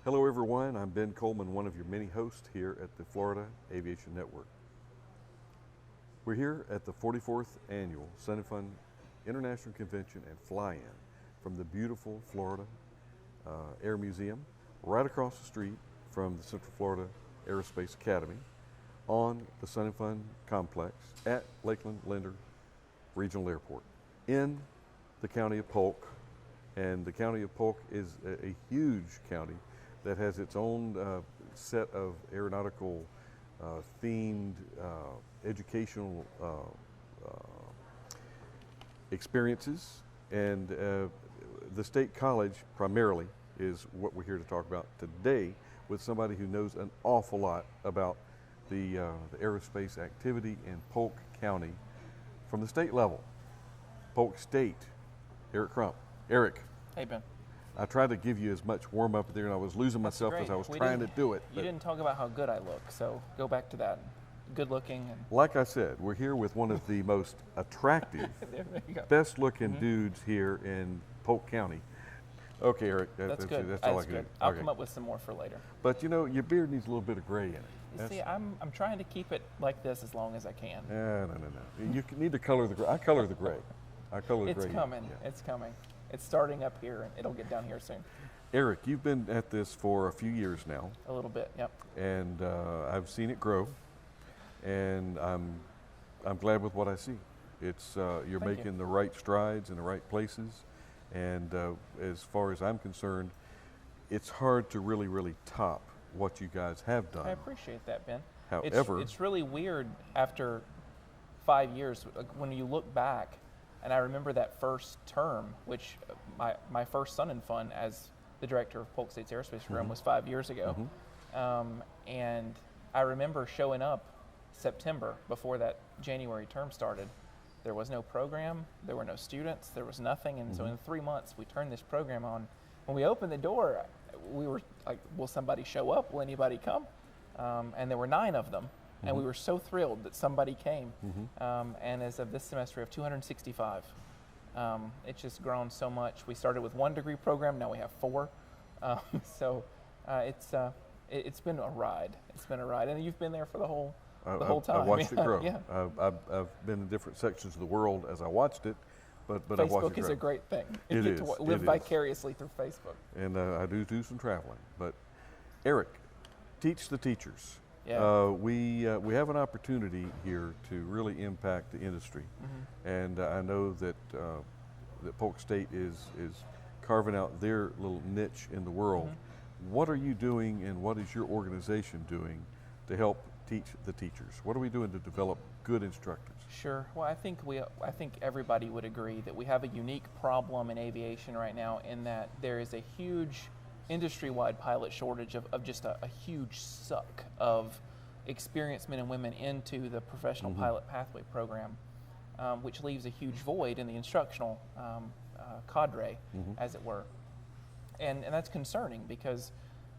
Hello everyone, I'm Ben Coleman, one of your many hosts here at the Florida Aviation Network. We're here at the 44th Annual Sun and Fun International Convention and Fly-In from the beautiful Florida Air Museum, right across the street from the Central Florida Aerospace Academy on the Sun and Fun Complex at Lakeland Linder Regional Airport in the county of Polk. And the county of Polk is a huge county that has its own set of aeronautical themed educational experiences. And the State College primarily is what we're here to talk about today with somebody who knows an awful lot about the aerospace activity in Polk County from the state level. Polk State, Eric Crump. Eric. Hey, Ben. I tried to give you as much warm up there, and I was losing myself as I was trying to do it. You didn't talk about how good I look, so go back to that. Good looking. And like I said, we're here with one of the most attractive, best looking dudes here in Polk County. Okay, Eric, that's good. That's all I can do. I'll come up with some more for later. But you know, your beard needs a little bit of gray in it. You see, I'm trying to keep it like this as long as I can. No. You need to color the gray. I color the gray. It's coming. Yeah. It's coming. It's starting up here, and it'll get down here soon. Eric, you've been at this for a few years now. A little bit, yep. And I've seen it grow, and I'm glad with what I see. It's you're making the right strides in the right places, and as far as I'm concerned, it's hard to really top what you guys have done. I appreciate that, Ben. However, it's really weird after 5 years when you look back. And I remember that first term, which my first Sun and Fun as the director of Polk State's Aerospace Program was 5 years ago. And I remember showing up September before that January term started. There was no program, there were no students, there was nothing. And so in 3 months, we turned this program on. When we opened the door, we were like, will somebody show up? Will anybody come? And there were 9 of them. And we were so thrilled that somebody came. And as of this semester, we have 265. It's just grown so much. We started with 1 degree program, now we have 4. So it's been a ride. It's been a ride, and you've been there for the whole time. I watched it grow. Yeah. I've been in different sections of the world as I watched it, but I watched it grow. Facebook is a great thing. You get to live vicariously through Facebook. And I do some traveling. But Eric, teach the teachers. Yeah. We have an opportunity here to really impact the industry, and I know that that Polk State is carving out their little niche in the world. What are you doing, and what is your organization doing to help teach the teachers? What are we doing to develop good instructors? Sure. Well, I think everybody would agree that we have a unique problem in aviation right now, in that there is a huge industry-wide pilot shortage of just a huge suck of experienced men and women into the professional pilot pathway program, which leaves a huge void in the instructional cadre, as it were. And that's concerning because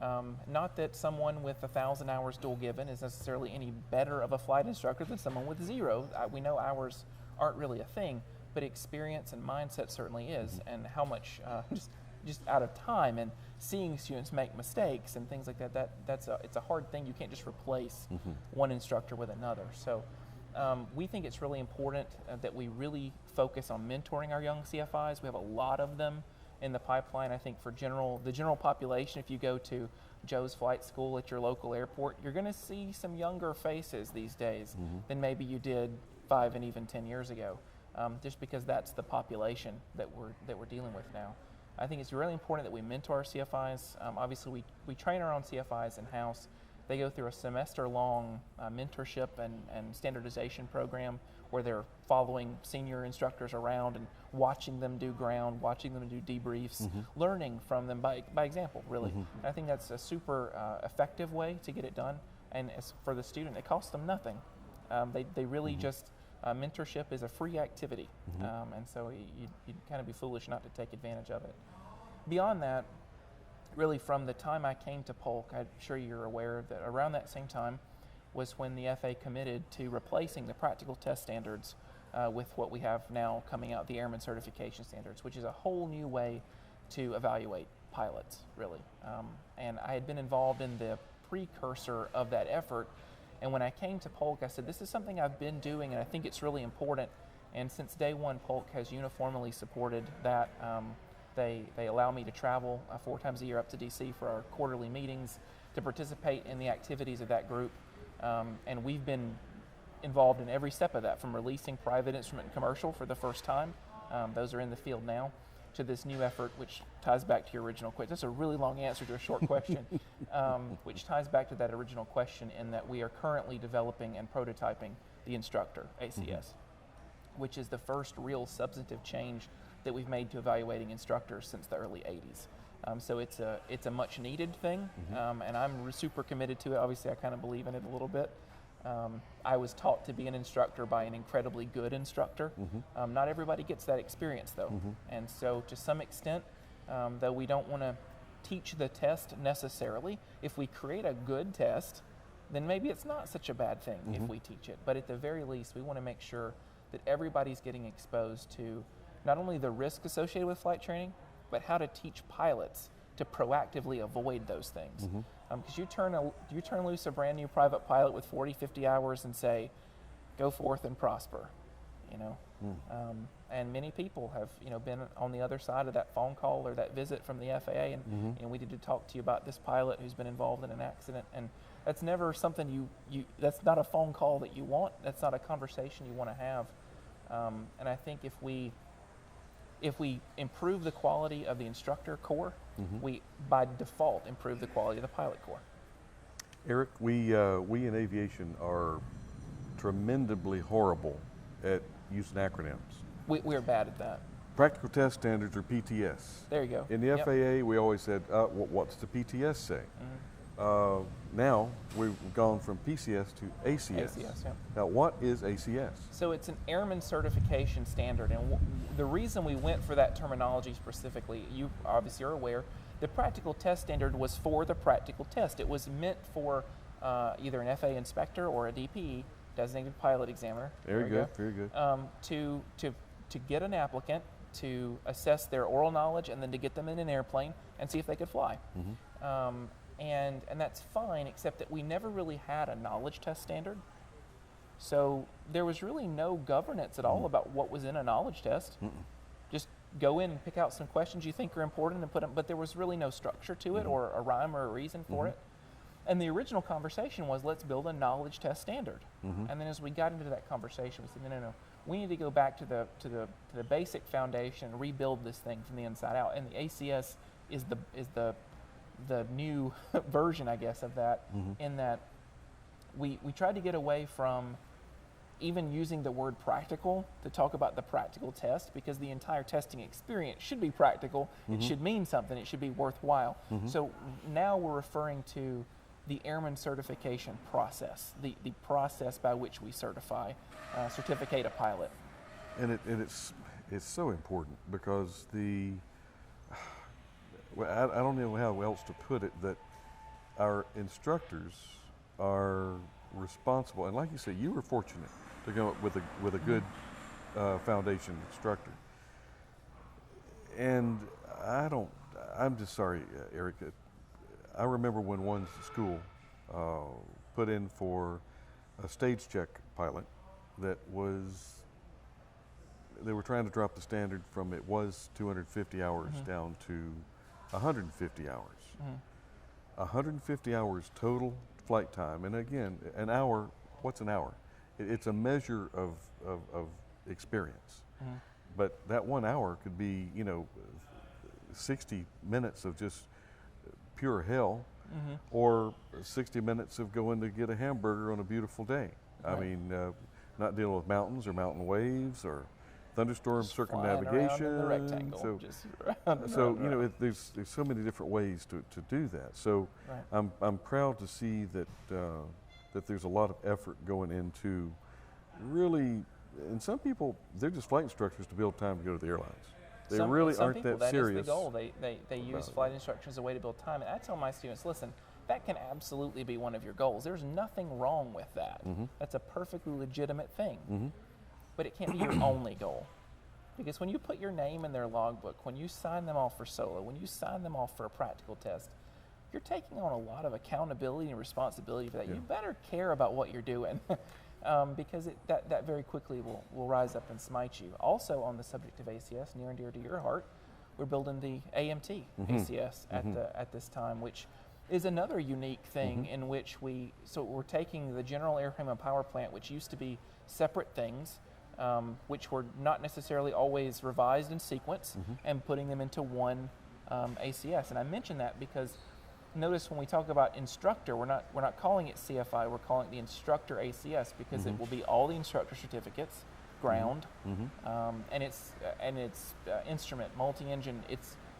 not that someone with 1,000 hours dual given is necessarily any better of a flight instructor than someone with 0. We know hours aren't really a thing, but experience and mindset certainly is, and how much just out of time and seeing students make mistakes and things like that, it's a hard thing. You can't just replace one instructor with another. So we think it's really important that we really focus on mentoring our young CFIs. We have a lot of them in the pipeline. I think for the general population, if you go to Joe's Flight School at your local airport, you're going to see some younger faces these days than maybe you did 5 and even 10 years ago, just because that's the population that we're dealing with now. I think it's really important that we mentor our CFIs. Obviously, we train our own CFIs in-house. They go through a semester-long mentorship and standardization program where they're following senior instructors around and watching them do ground, watching them do debriefs, learning from them by example, really. And I think that's a super effective way to get it done. And as for the student, it costs them nothing. They really just, mentorship is a free activity. And so you'd kind of be foolish not to take advantage of it. Beyond that, really from the time I came to Polk, I'm sure you're aware that around that same time was when the FAA committed to replacing the practical test standards with what we have now coming out, the Airman Certification Standards, which is a whole new way to evaluate pilots, really. And I had been involved in the precursor of that effort. And when I came to Polk, I said, this is something I've been doing, and I think it's really important. And since day one, Polk has uniformly supported that. They allow me to travel 4 times a year up to DC for our quarterly meetings to participate in the activities of that group. And we've been involved in every step of that, from releasing private instrument and commercial for the first time. Those are in the field now, to this new effort, which ties back to your original question. That's a really long answer to a short question, which ties back to that original question, in that we are currently developing and prototyping the instructor, ACS, which is the first real substantive change that we've made to evaluating instructors since the early 80s. So it's a much needed thing, and I'm super committed to it. Obviously, I kind of believe in it a little bit. I was taught to be an instructor by an incredibly good instructor. Not everybody gets that experience, though. And so to some extent, though we don't want to teach the test necessarily, if we create a good test, then maybe it's not such a bad thing if we teach it. But at the very least, we want to make sure that everybody's getting exposed to not only the risk associated with flight training, but how to teach pilots to proactively avoid those things. Because you turn loose a brand new private pilot with 40, 50 hours and say, go forth and prosper, you know. And many people have, you know, been on the other side of that phone call or that visit from the FAA, and we need to talk to you about this pilot who's been involved in an accident. And that's never something that's not a phone call that you want. That's not a conversation you want to have. And I think if we improve the quality of the instructor corps, we by default improve the quality of the pilot corps. Eric, we in aviation are tremendously horrible at using acronyms. We're bad at that. Practical Test Standards, or PTS. There you go. In the FAA, we always said, what's the PTS say? Now we've gone from PCS to ACS. ACS, yeah. Now, what is ACS? So it's an airman certification standard, and the reason we went for that terminology specifically, you obviously are aware, the practical test standard was for the practical test. It was meant for either an FAA inspector or a DPE, designated pilot examiner. Very good, very good. To get an applicant to assess their oral knowledge and then to get them in an airplane and see if they could fly. And that's fine, except that we never really had a knowledge test standard. So there was really no governance at all about what was in a knowledge test. Just go in and pick out some questions you think are important and put them, but there was really no structure to it or a rhyme or a reason for it. And the original conversation was, let's build a knowledge test standard. And then as we got into that conversation, we said, no, we need to go back to the basic foundation and rebuild this thing from the inside out. And the ACS is the new version, I guess, of that, in that we tried to get away from even using the word practical to talk about the practical test, because the entire testing experience should be practical. It should mean something. It should be worthwhile. So now we're referring to the airman certification process, the process by which we certificate a pilot. And it's so important, because I don't know how else to put it, that our instructors are responsible, and like you said, you were fortunate to come up with a good foundation instructor. And I'm just sorry, Eric, I remember when one school put in for a stage check pilot they were trying to drop the standard from, it was 250 hours down to 150 hours. 150 hours total flight time. And again, an hour, what's an hour? It's a measure of experience. But that 1 hour could be, 60 minutes of just pure hell, or 60 minutes of going to get a hamburger on a beautiful day. I mean, not dealing with mountains or mountain waves or thunderstorm circumnavigation. In the rectangle. There's so many different ways to do that. So I'm proud to see that that there's a lot of effort going into really, and some people, they're just flight instructors to build time to go to the airlines. They really aren't that serious. That is the goal. They use flight instruction as a way to build time. And I tell my students, listen, that can absolutely be one of your goals. There's nothing wrong with that. That's a perfectly legitimate thing. But it can't be your only goal. Because when you put your name in their logbook, when you sign them off for solo, when you sign them off for a practical test, you're taking on a lot of accountability and responsibility for that. Yeah. You better care about what you're doing because that very quickly will rise up and smite you. Also on the subject of ACS, near and dear to your heart, we're building the AMT ACS at this time, which is another unique thing in which we're taking the General Airframe and Power Plant, which used to be separate things, which were not necessarily always revised in sequence, and putting them into one ACS. And I mention that because notice when we talk about instructor, we're not calling it CFI, we're calling it the instructor ACS because it will be all the instructor certificates, ground, and it's instrument, multi-engine.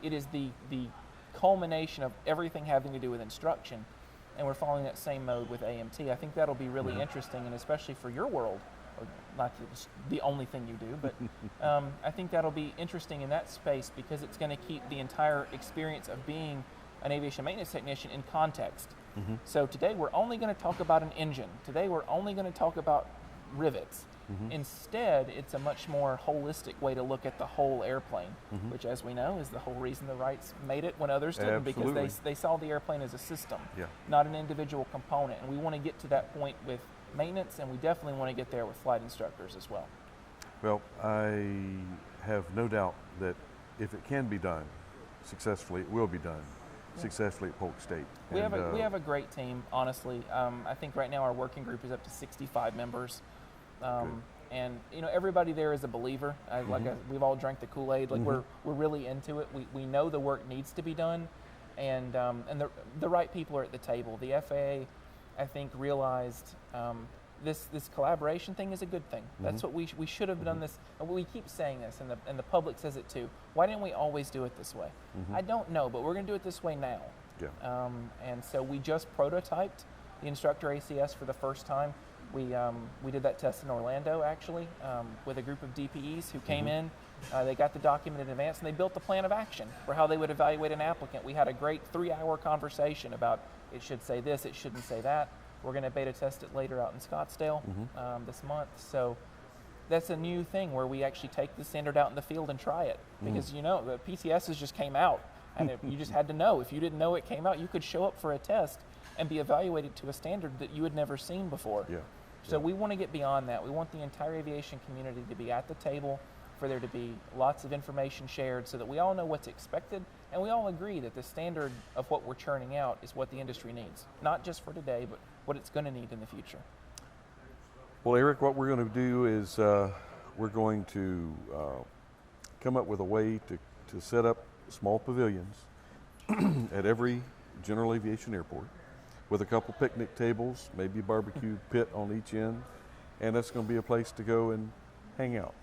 It is the culmination of everything having to do with instruction, and we're following that same mode with AMT. I think that'll be really interesting, and especially for your world, or not the only thing you do, but I think that'll be interesting in that space because it's going to keep the entire experience of being an aviation maintenance technician in context. So today we're only going to talk about an engine. Today we're only going to talk about rivets. Instead, it's a much more holistic way to look at the whole airplane, which, as we know, is the whole reason the Wrights made it when others didn't, because they saw the airplane as a system, not an individual component. And we want to get to that point with maintenance, and we definitely want to get there with flight instructors as well. Well, I have no doubt that if it can be done successfully, it will be done successfully at Polk State. We have a great team, honestly. I think right now our working group is up to 65 members. And everybody there is a believer. We've all drank the Kool-Aid. We're really into it. We know the work needs to be done, and the right people are at the table. The FAA, I think, realized this collaboration thing is a good thing. That's what we should have done this. And we keep saying this, and the public says it too. Why didn't we always do it this way? I don't know, but we're going to do it this way now. And so we just prototyped the instructor ACS for the first time. We did that test in Orlando, actually, with a group of DPEs who came in. They got the document in advance, and they built the plan of action for how they would evaluate an applicant. We had a great 3-hour conversation about it should say this, it shouldn't say that. We're going to beta test it later out in Scottsdale this month. So that's a new thing where we actually take the standard out in the field and try it. Because, the PTSs just came out, and you just had to know. If you didn't know it came out, you could show up for a test and be evaluated to a standard that you had never seen before. So we want to get beyond that. We want the entire aviation community to be at the table, for there to be lots of information shared so that we all know what's expected, and we all agree that the standard of what we're churning out is what the industry needs, not just for today, but what it's going to need in the future. Well, Eric, what we're going to do is we're going to come up with a way to set up small pavilions at every general aviation airport, with a couple picnic tables, maybe a barbecue pit on each end, and that's going to be a place to go and hang out.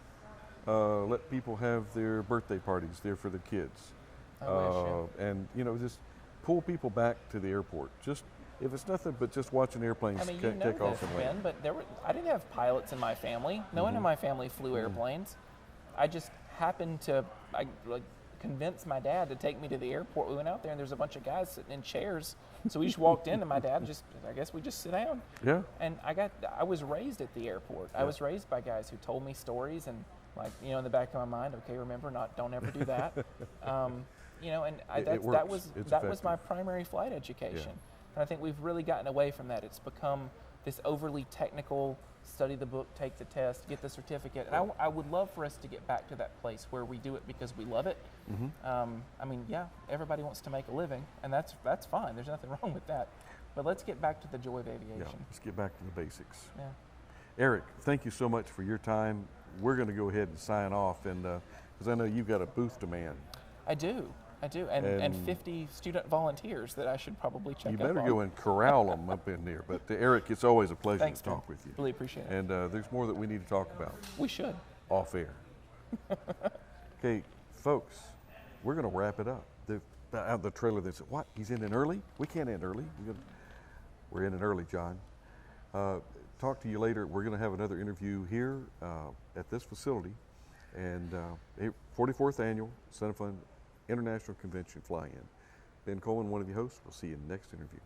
Let people have their birthday parties there for their kids. And just pull people back to the airport. Just if it's nothing but just watching airplanes take off and land. But I didn't have pilots in my family. No one in my family flew airplanes. I just happened to convince my dad to take me to the airport. We went out there, and there's a bunch of guys sitting in chairs. So we just walked in, and my dad I guess we just sit down. And I was raised at the airport. I was raised by guys who told me stories, and in the back of my mind, okay, remember, don't ever do that. That was my primary flight education. And I think we've really gotten away from that. It's become this overly technical, study the book, take the test, get the certificate. And I would love for us to get back to that place where we do it because we love it. Everybody wants to make a living, and that's fine. There's nothing wrong with that. But let's get back to the joy of aviation. Let's get back to the basics. Eric, thank you so much for your time. We're going to go ahead and sign off, and because I know you've got a booth to man. I do, and 50 student volunteers that I should probably check out. You better go and corral them up in there. But Eric, it's always a pleasure to talk with you. Really appreciate it. And there's more that we need to talk about. We should. Off air. Okay, folks, we're going to wrap it up. The trailer, they said, what, he's ending early? We can't end early. We're ending early, John. Talk to you later. We're going to have another interview here at this facility, and 44th Annual Sun Fun International Convention Fly-In. Ben Coleman, one of your hosts. We'll see you in the next interview.